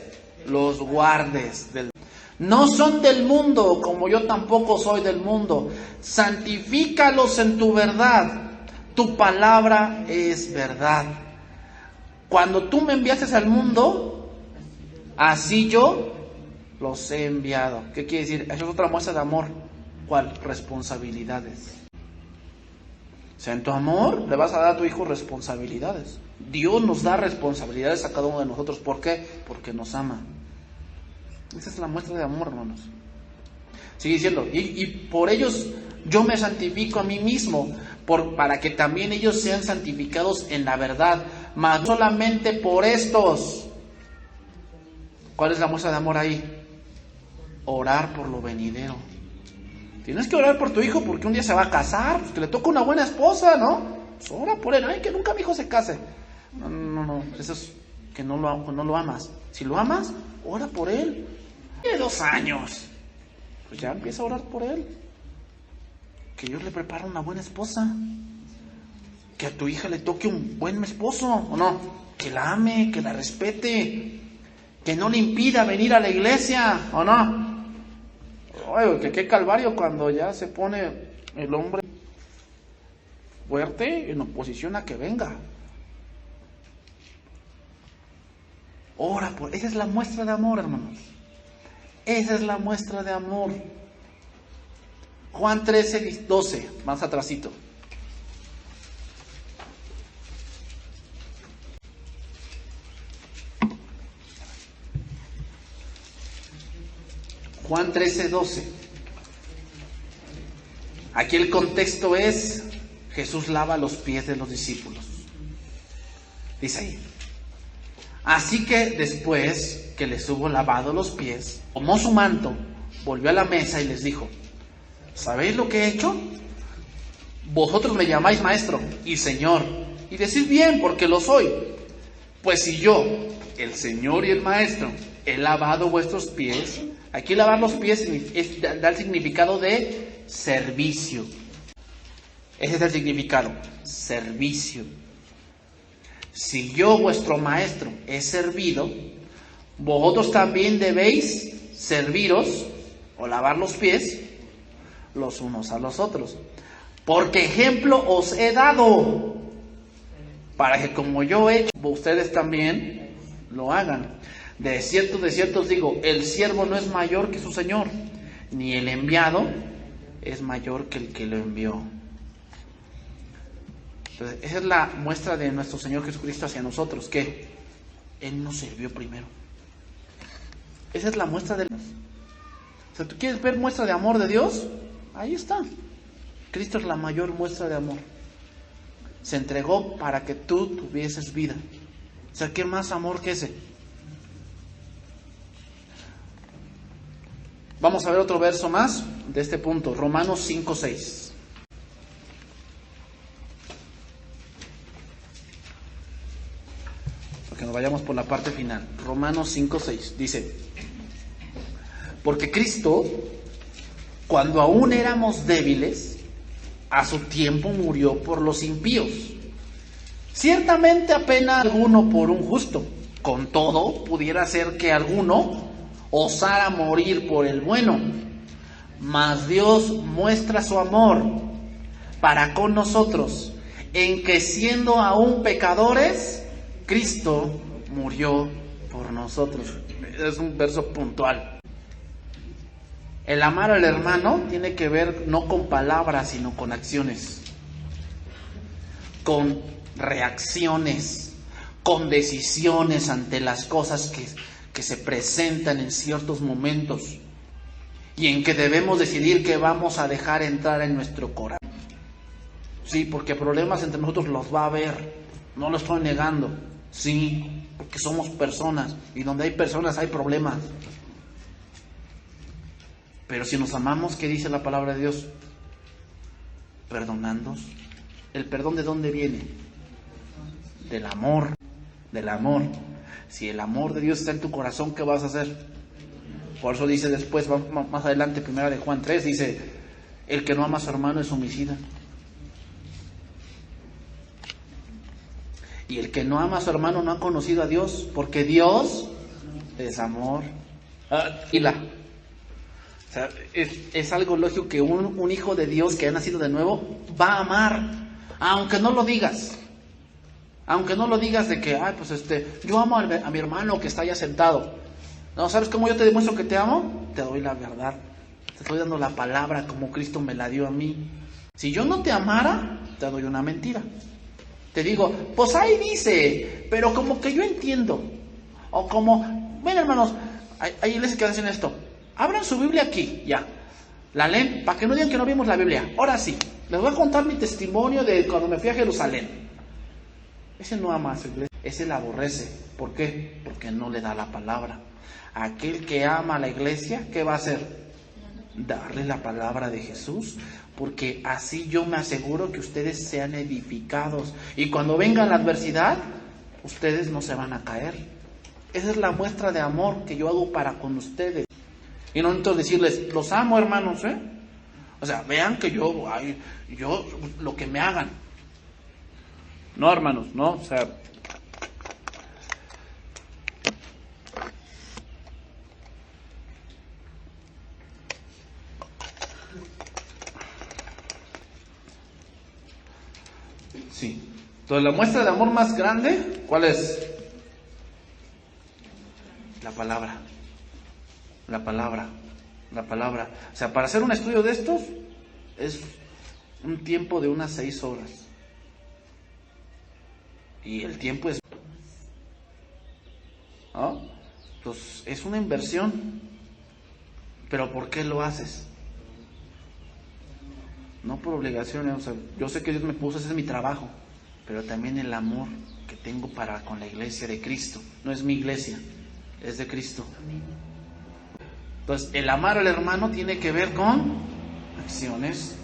los guardes del mundo. No son del mundo, como yo tampoco soy del mundo. Santifícalos en tu verdad. Tu palabra es verdad. Cuando tú me enviaste al mundo, así yo los he enviado. ¿Qué quiere decir? Eso es otra muestra de amor. ¿Cuál? Responsabilidades. O sea, en tu amor le vas a dar a tu hijo responsabilidades. Dios nos da responsabilidades a cada uno de nosotros. ¿Por qué? Porque nos ama. Esa es la muestra de amor, hermanos. Sigue diciendo, y por ellos yo me santifico a mí mismo, para que también ellos sean santificados en la verdad, mas no solamente por estos. ¿Cuál es la muestra de amor ahí? Orar por lo venidero. Tienes que orar por tu hijo porque un día se va a casar, pues que le toca una buena esposa, ¿no? Pues ora por él. Ay, que nunca mi hijo se case. No, eso es que no lo amas. Si lo amas, ora por él. Tiene 2 años. Pues ya empieza a orar por él. Que Dios le prepare una buena esposa. Que a tu hija le toque un buen esposo, ¿o no? Que la ame, que la respete. Que no le impida venir a la iglesia, ¿o no? Oye, que qué calvario cuando ya se pone el hombre fuerte en oposición a que venga. Ora por... Esa es la muestra de amor, hermanos. Esa es la muestra de amor. Juan 13, 12, más atrasito. Juan 13, 12. Aquí el contexto es, Jesús lava los pies de los discípulos. Dice ahí. Así que después que les hubo lavado los pies, tomó su manto, volvió a la mesa y les dijo, ¿sabéis lo que he hecho? Vosotros me llamáis maestro y señor, y decís bien porque lo soy. Pues si yo, el señor y el maestro, he lavado vuestros pies. Aquí lavar los pies da el significado de servicio. Ese es el significado, servicio. Si yo, vuestro maestro, he servido, vosotros también debéis serviros o lavar los pies los unos a los otros. Porque ejemplo os he dado, para que como yo he hecho, ustedes también lo hagan. De cierto os digo, el siervo no es mayor que su señor, ni el enviado es mayor que el que lo envió. Entonces, esa es la muestra de nuestro Señor Jesucristo hacia nosotros, que Él nos sirvió primero. Esa es la muestra de... O sea, ¿tú quieres ver muestra de amor de Dios? Ahí está. Cristo es la mayor muestra de amor. Se entregó para que tú tuvieses vida. O sea, ¿qué más amor que ese? Vamos a ver otro verso más de este punto, Romanos 5:6. Porque nos vayamos por la parte final. Romanos 5:6 dice, porque Cristo, cuando aún éramos débiles, a su tiempo murió por los impíos. Ciertamente apenas alguno por un justo, con todo pudiera ser que alguno osara morir por el bueno, mas Dios muestra su amor para con nosotros, en que siendo aún pecadores, Cristo murió por nosotros. Es un verso puntual. El amar al hermano tiene que ver no con palabras, sino con acciones, con reacciones, con decisiones ante las cosas que se presentan en ciertos momentos y en que debemos decidir que vamos a dejar entrar en nuestro corazón. Sí, porque problemas entre nosotros los va a haber, no lo estoy negando, sí, porque somos personas y donde hay personas hay problemas. Pero si nos amamos, ¿qué dice la palabra de Dios? Perdonándonos. ¿El perdón de dónde viene? Del amor, del amor. Si el amor de Dios está en tu corazón, ¿qué vas a hacer? Por eso dice después, más adelante, primera de Juan 3, dice, el que no ama a su hermano es homicida. Y el que no ama a su hermano no ha conocido a Dios, porque Dios es amor. O sea, es algo lógico que un hijo de Dios que ha nacido de nuevo va a amar, aunque no lo digas. Aunque no lo digas de que, yo amo a mi hermano que está allá sentado. No, ¿sabes cómo yo te demuestro que te amo? Te doy la verdad. Te estoy dando la palabra como Cristo me la dio a mí. Si yo no te amara, te doy una mentira. Te digo, pues ahí dice, pero como que yo entiendo. O como, ven hermanos, hay iglesias que hacen esto. Abran su Biblia aquí, ya. La leen, para que no digan que no vimos la Biblia. Ahora sí, les voy a contar mi testimonio de cuando me fui a Jerusalén. Ese no ama a su iglesia, ese la aborrece. ¿Por qué? Porque no le da la palabra. Aquel que ama a la iglesia, ¿qué va a hacer? Darle la palabra de Jesús, porque así yo me aseguro que ustedes sean edificados. Y cuando venga la adversidad, ustedes no se van a caer. Esa es la muestra de amor que yo hago para con ustedes. Y no necesito decirles, los amo hermanos, O sea, vean que yo lo que me hagan. No hermanos, no, o sea... Sí. Entonces, la muestra de amor más grande, ¿cuál es? La palabra. La palabra. La palabra. O sea, para hacer un estudio de estos, es un tiempo de unas 6 horas. Y el tiempo es... ¿no? Entonces, es una inversión. Pero ¿por qué lo haces? No por obligaciones, o sea, yo sé que Dios me puso, ese es mi trabajo, pero también el amor que tengo para con la iglesia de Cristo. No es mi iglesia, es de Cristo. Entonces, el amar al hermano tiene que ver con acciones.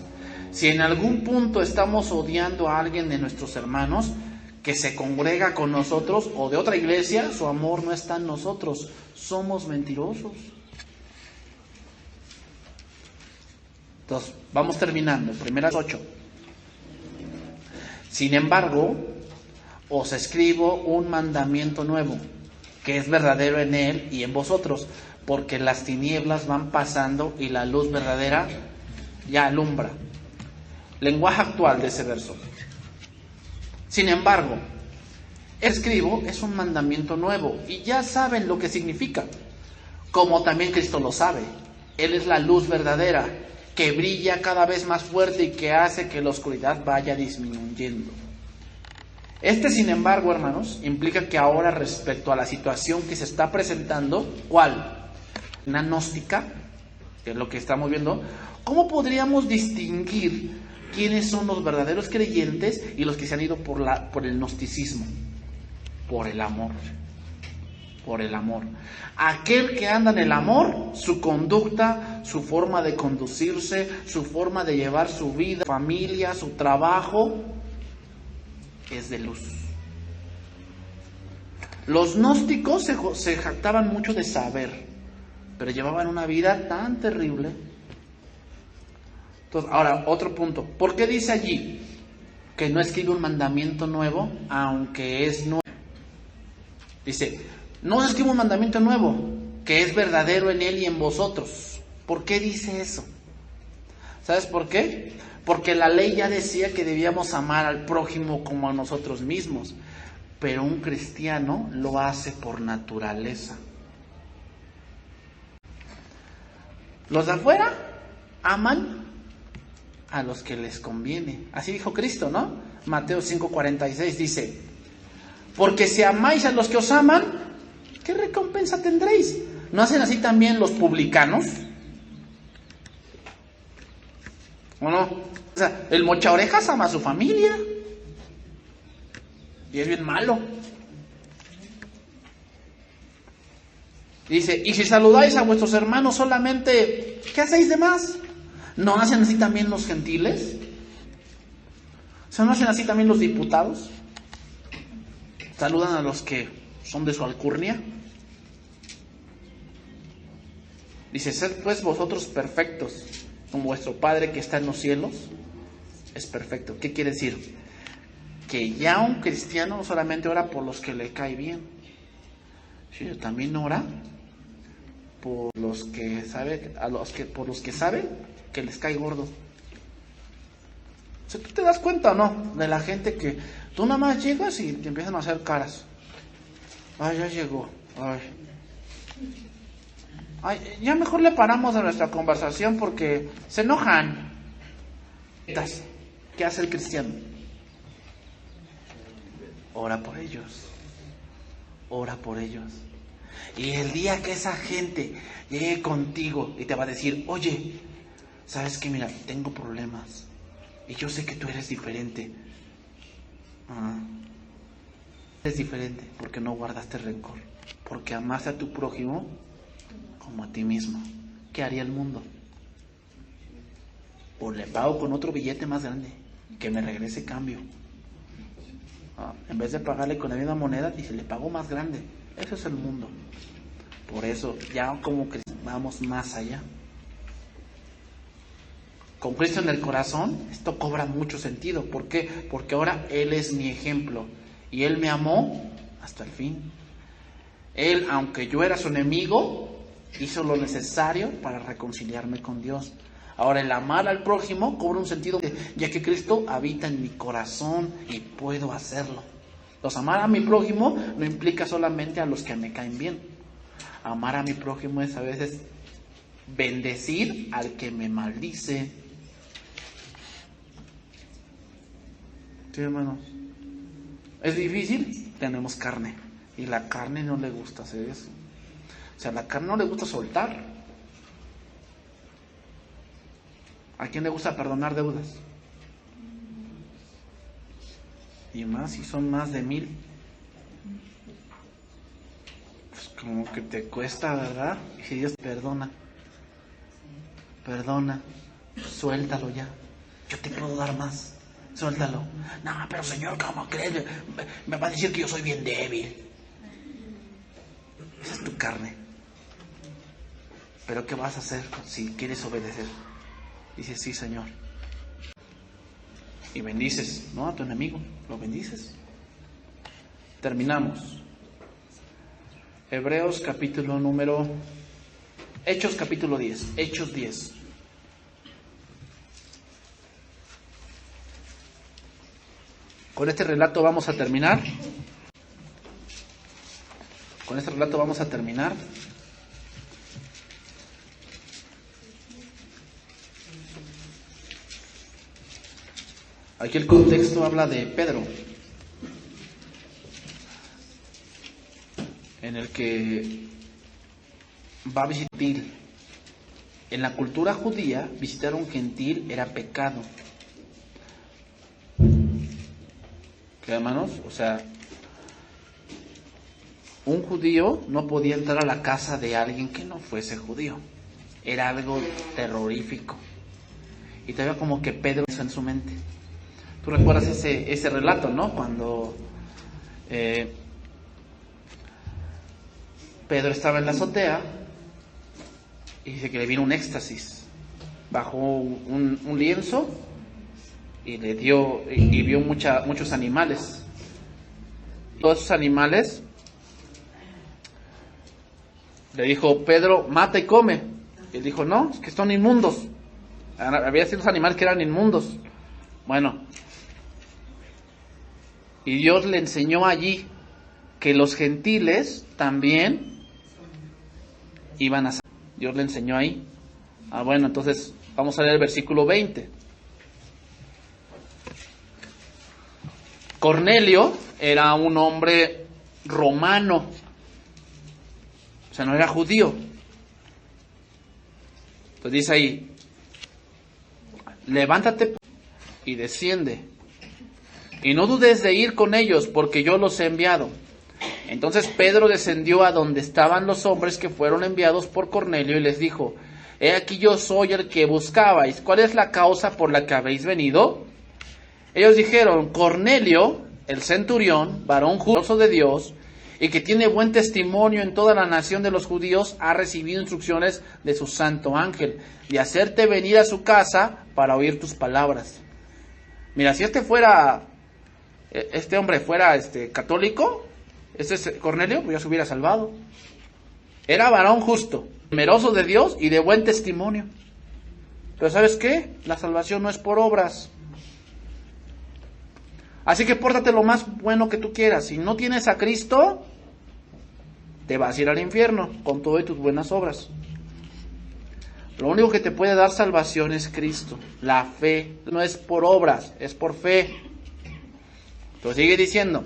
Si en algún punto estamos odiando a alguien de nuestros hermanos que se congrega con nosotros o de otra iglesia, su amor no está en nosotros, somos mentirosos. Entonces, vamos terminando. Primeras 8. Sin embargo, os escribo un mandamiento nuevo, que es verdadero en él y en vosotros, porque las tinieblas van pasando y la luz verdadera ya alumbra. Lenguaje actual de ese verso. Sin embargo, escribo es un mandamiento nuevo y ya saben lo que significa, como también Cristo lo sabe. Él es la luz verdadera, que brilla cada vez más fuerte y que hace que la oscuridad vaya disminuyendo. Sin embargo, hermanos, implica que ahora respecto a la situación que se está presentando, ¿cuál? Una gnóstica, que es lo que estamos viendo, ¿cómo podríamos distinguir quiénes son los verdaderos creyentes y los que se han ido por el gnosticismo? Por el amor. Por el amor. Aquel que anda en el amor, su conducta, su forma de conducirse, su forma de llevar su vida, familia, su trabajo, es de luz. Los gnósticos se jactaban mucho de saber, pero llevaban una vida tan terrible. Entonces, ahora, otro punto. ¿Por qué dice allí que no escribe un mandamiento nuevo, aunque es nuevo? Dice, no escribo un mandamiento nuevo, que es verdadero en él y en vosotros. ¿Por qué dice eso? ¿Sabes por qué? Porque la ley ya decía que debíamos amar al prójimo como a nosotros mismos, pero un cristiano lo hace por naturaleza. Los de afuera aman a los que les conviene. Así dijo Cristo, ¿no? Mateo 5:46 dice, porque si amáis a los que os aman, ¿qué recompensa tendréis? ¿No hacen así también los publicanos? ¿O no? O sea, el mocha orejas ama a su familia y es bien malo. Dice, y si saludáis a vuestros hermanos solamente, ¿qué hacéis de más? ¿No hacen así también los gentiles? O sea, ¿no hacen así también los diputados? ¿Saludan a los que son de su alcurnia? Dice, sed pues vosotros perfectos, como vuestro Padre que está en los cielos es perfecto. ¿Qué quiere decir? Que ya un cristiano no solamente ora por los que le cae bien, sino también ora por los que saben que les cae gordo. O sea, ¿tú te das cuenta o no de la gente que tú nada más llegas y te empiezan a hacer caras? Ay, ya llegó. Ay, ya mejor le paramos a nuestra conversación porque se enojan. ¿Qué hace el cristiano? Ora por ellos. Ora por ellos. Y el día que esa gente llegue contigo y te va a decir, oye, ¿sabes qué? Mira, tengo problemas. Y yo sé que tú eres diferente. Eres diferente porque no guardaste rencor. Porque amaste a tu prójimo como a ti mismo. ¿Qué haría el mundo? O le pago con otro billete más grande, que me regrese cambio. En vez de pagarle con la misma moneda, dice, le pago más grande. Eso es el mundo. Por eso, ya como que vamos más allá. Con Cristo en el corazón, esto cobra mucho sentido. ¿Por qué? Porque ahora Él es mi ejemplo. Y Él me amó hasta el fin. Él, aunque yo era su enemigo, hizo lo necesario para reconciliarme con Dios. Ahora el amar al prójimo cobra un sentido, ya que Cristo habita en mi corazón y puedo hacerlo. Entonces, amar a mi prójimo no implica solamente a los que me caen bien. Amar a mi prójimo es a veces bendecir al que me maldice. Sí, hermanos. ¿Es difícil? Tenemos carne. Y la carne no le gusta hacer eso. O sea, a la carne no le gusta soltar. ¿A quién le gusta perdonar deudas? Y más si son más de 1000. Pues como que te cuesta, ¿verdad? Y si Dios perdona, suéltalo ya. Yo te puedo dar más. Suéltalo. No, pero Señor, ¿cómo crees? Me va a decir que yo soy bien débil. Esa es tu carne. Pero ¿qué vas a hacer si quieres obedecer? Dices, sí, Señor. Y bendices, ¿no? A tu enemigo. Lo bendices. Terminamos. Hechos capítulo 10. Hechos 10. Con este relato vamos a terminar. Aquí el contexto habla de Pedro, en el que va a visitar. En la cultura judía, visitar a un gentil era pecado. ¿Qué, hermanos? O sea, un judío no podía entrar a la casa de alguien que no fuese judío. Era algo terrorífico. Y todavía como que Pedro hizo en su mente. Tú recuerdas ese relato, ¿no? Cuando Pedro estaba en la azotea y dice que le vino un éxtasis. Bajó un lienzo y le dio y vio muchos animales. Todos esos animales le dijo, Pedro, mata y come. Y él dijo, no, es que son inmundos. Había ciertos animales que eran inmundos. Bueno, y Dios le enseñó allí que los gentiles también iban a salir. Dios le enseñó ahí. Bueno, entonces vamos a leer el versículo 20. Cornelio era un hombre romano, o sea, no era judío. Entonces dice ahí, levántate y desciende, y no dudes de ir con ellos, porque yo los he enviado. Entonces Pedro descendió a donde estaban los hombres que fueron enviados por Cornelio y les dijo, he aquí yo soy el que buscabais, ¿cuál es la causa por la que habéis venido? Ellos dijeron, Cornelio, el centurión, varón justo de Dios, y que tiene buen testimonio en toda la nación de los judíos, ha recibido instrucciones de su santo ángel, de hacerte venir a su casa para oír tus palabras. Mira, si este hombre fuera católico, Cornelio, pues ya se hubiera salvado. Era varón justo, temerosos de Dios y de buen testimonio. Pero ¿sabes qué? La salvación no es por obras. Así que pórtate lo más bueno que tú quieras. Si no tienes a Cristo, te vas a ir al infierno con todas tus buenas obras. Lo único que te puede dar salvación es Cristo. La fe no es por obras, es por fe. Entonces sigue diciendo.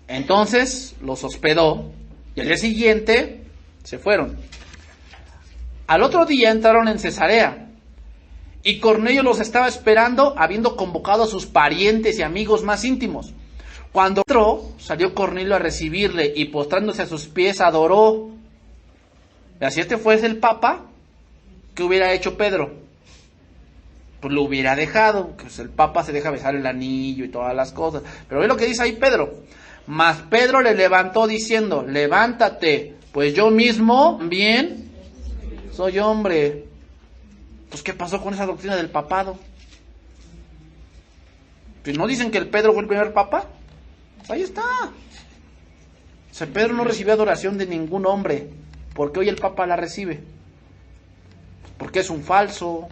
Entonces los hospedó y al día siguiente se fueron. Al otro día entraron en Cesarea y Cornelio los estaba esperando, habiendo convocado a sus parientes y amigos más íntimos. Cuando entró, salió Cornelio a recibirle y postrándose a sus pies adoró. Y si este fuese el Papa, ¿qué hubiera hecho Pedro? Pues lo hubiera dejado, que el Papa se deja besar el anillo y todas las cosas. Pero ve lo que dice ahí Pedro. Mas Pedro le levantó diciendo, levántate, pues yo mismo también soy hombre. Pues ¿qué pasó con esa doctrina del papado? Pues ¿no dicen que el Pedro fue el primer papa? Pues ahí está. O sea, Pedro no recibió adoración de ningún hombre. ¿Por qué hoy el papa la recibe? Porque es un falso.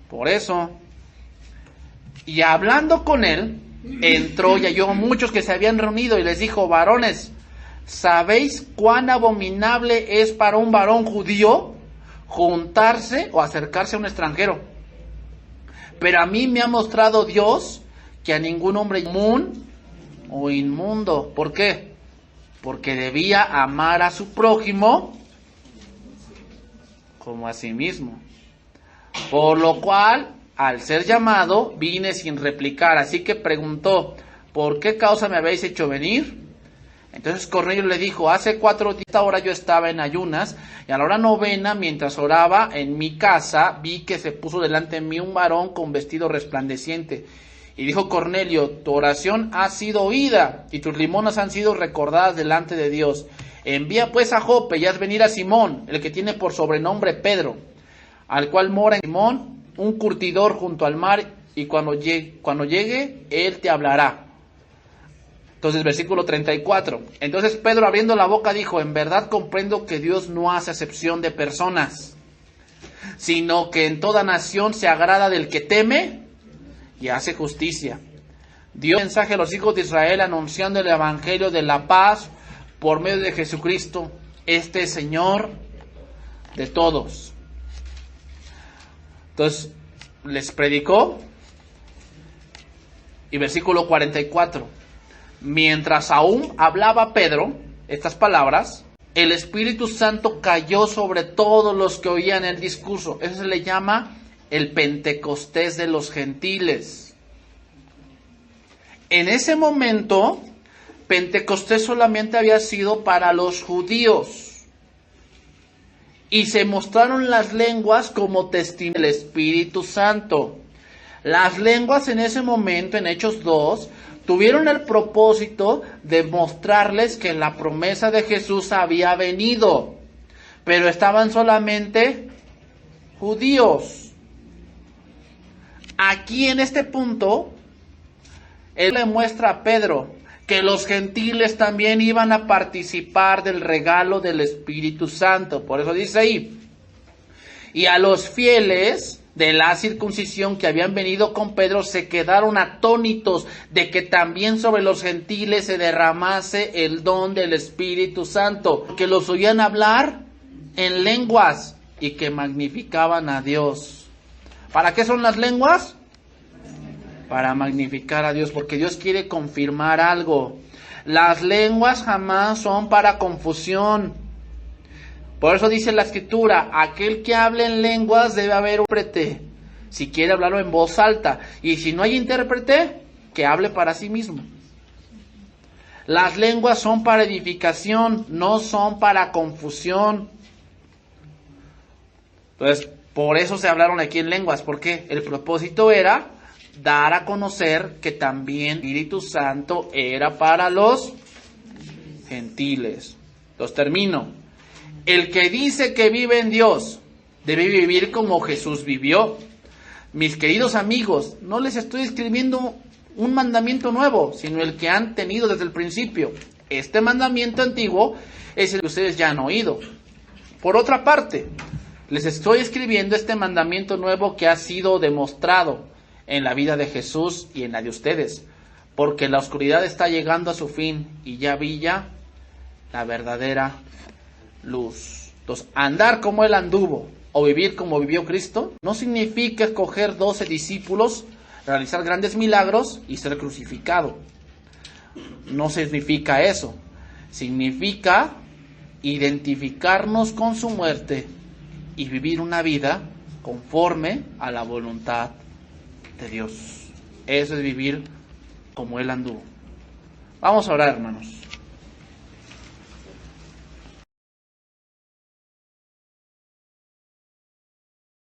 Por eso. Y hablando con él, entró y halló muchos que se habían reunido y les dijo, varones, ¿sabéis cuán abominable es para un varón judío juntarse o acercarse a un extranjero? Pero a mí me ha mostrado Dios que a ningún hombre común o inmundo. ¿Por qué? Porque debía amar a su prójimo como a sí mismo. Por lo cual, al ser llamado, vine sin replicar. Así que preguntó, ¿por qué causa me habéis hecho venir? Entonces Cornelio le dijo, hace 4 días ahora yo estaba en ayunas, y a la hora 9, mientras oraba en mi casa, vi que se puso delante de mí un varón con vestido resplandeciente. Y dijo Cornelio, tu oración ha sido oída, y tus limonas han sido recordadas delante de Dios. Envía pues a Jope y haz venir a Simón, el que tiene por sobrenombre Pedro, al cual mora en Simón, un curtidor junto al mar, y cuando llegue, él te hablará. Entonces, versículo 34. Entonces Pedro, abriendo la boca, dijo, en verdad comprendo que Dios no hace acepción de personas, sino que en toda nación se agrada del que teme y hace justicia. Dio mensaje a los hijos de Israel anunciando el evangelio de la paz por medio de Jesucristo, este Señor de todos. Entonces, les predicó. Y versículo 44. Mientras aún hablaba Pedro estas palabras, el Espíritu Santo cayó sobre todos los que oían el discurso. Eso se le llama el Pentecostés de los gentiles. En ese momento, Pentecostés solamente había sido para los judíos. Y se mostraron las lenguas como testimonio del Espíritu Santo. Las lenguas en ese momento, en Hechos 2, tuvieron el propósito de mostrarles que la promesa de Jesús había venido, pero estaban solamente judíos. Aquí en este punto, él le muestra a Pedro que los gentiles también iban a participar del regalo del Espíritu Santo. Por eso dice ahí, y a los fieles de la circuncisión que habían venido con Pedro se quedaron atónitos de que también sobre los gentiles se derramase el don del Espíritu Santo, que los oían hablar en lenguas y que magnificaban a Dios. ¿Para qué son las lenguas? Para magnificar a Dios, porque Dios quiere confirmar algo. Las lenguas jamás son para confusión. Por eso dice la Escritura, aquel que hable en lenguas debe haber un intérprete, si quiere hablarlo en voz alta. Y si no hay intérprete, que hable para sí mismo. Las lenguas son para edificación, no son para confusión. Entonces, por eso se hablaron aquí en lenguas, porque el propósito era dar a conocer que también el Espíritu Santo era para los gentiles. Entonces termino. El que dice que vive en Dios debe vivir como Jesús vivió. Mis queridos amigos, no les estoy escribiendo un mandamiento nuevo, sino el que han tenido desde el principio. Este mandamiento antiguo es el que ustedes ya han oído. Por otra parte, les estoy escribiendo este mandamiento nuevo que ha sido demostrado en la vida de Jesús y en la de ustedes, porque la oscuridad está llegando a su fin y ya brilla la verdadera luz. Entonces, andar como Él anduvo o vivir como vivió Cristo no significa escoger 12 discípulos, realizar grandes milagros y ser crucificado. No significa eso. Significa identificarnos con su muerte y vivir una vida conforme a la voluntad de Dios. Eso es vivir como Él anduvo. Vamos a orar, hermanos.